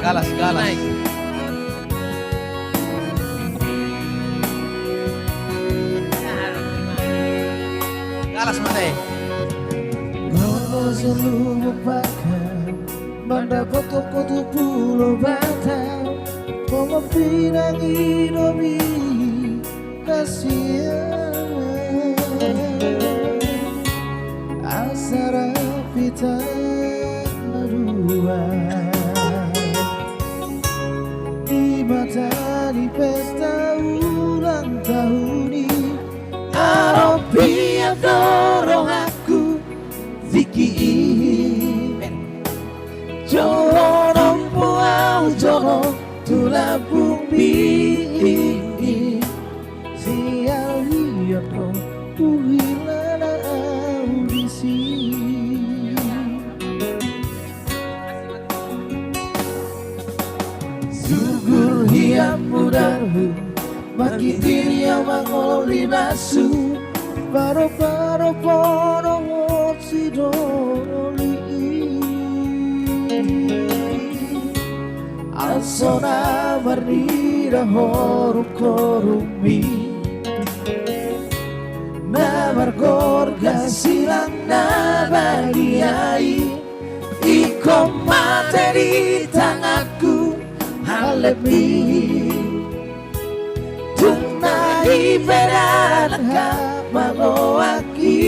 Galas, galas. Naik. Galas mana? Kau selalu lupakan mendapat toko pulau Batam. Kau mempinangi domi kasihan asara pita dua di mata di pesta ulang tahun ini. Aropi yang dorong aku Vicky Jono nompo au jono tula bumi Sial lihat no Uhilana audisi Sugur hiam mudarhu Maki diri yang mangoli nasu Paro-paro pono si doli Asona marira horu korumi Namar gorga silang nabagiai Iko materi tanganku halemi Tunai beranaka Magoaki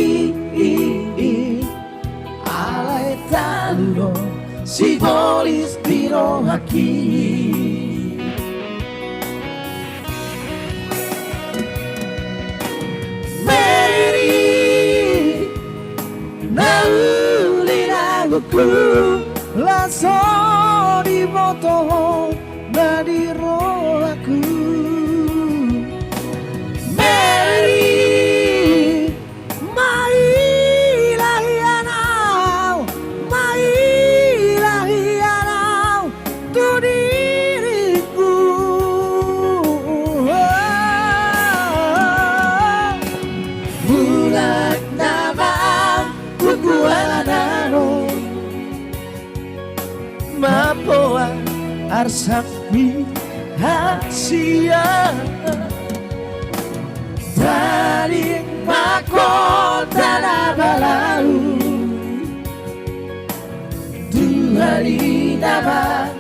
Alay taluno Simbolis tiro haki Mary Nauliraguku Laso di moto Nadiro aku Mapoa arsakmi hasia Taring makota na balau Tuhari nama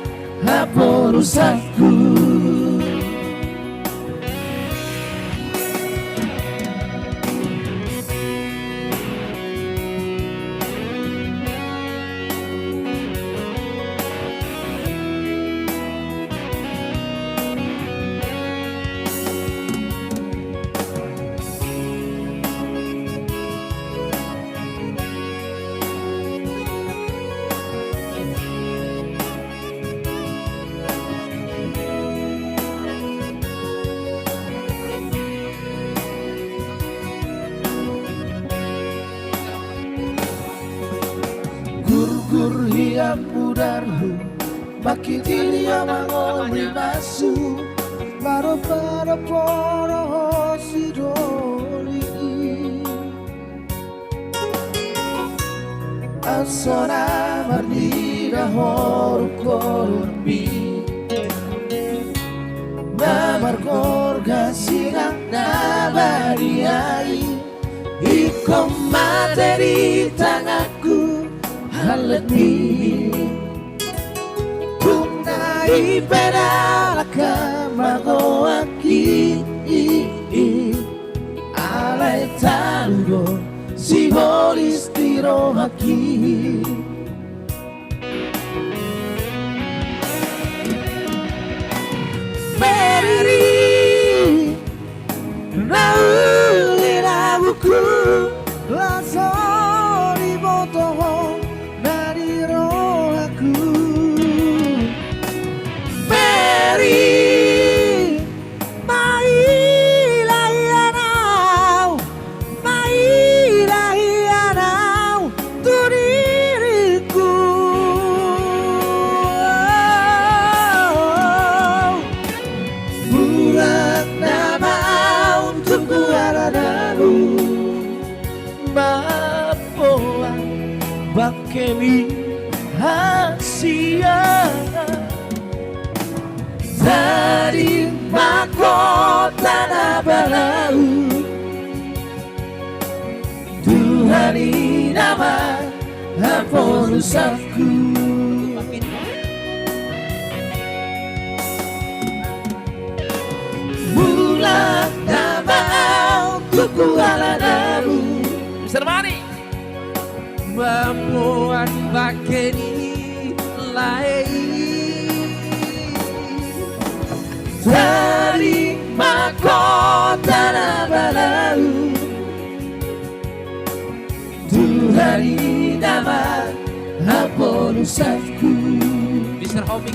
haporusaku Gur hiam mudarhu Maki diri yang mangoli nasu Paro-paro poro si doli Asona marnira horu korumi Namar gorga silang nabariai Iko materi tanganku Haleni Tunai pedalaka magoaki Alay talugo Simbolis tiro haki Mary Nauliraguku Laso di botoho Nadiro aku Mary Mailahianau Mailahianau Tu diriku tanah balau. Tuhan ini nama ampun dosku. Mula nama tuku aladamu Mr. Mani membuat bakeni lain dari mahkota balau. Tuhan ini nama ampun dosaku.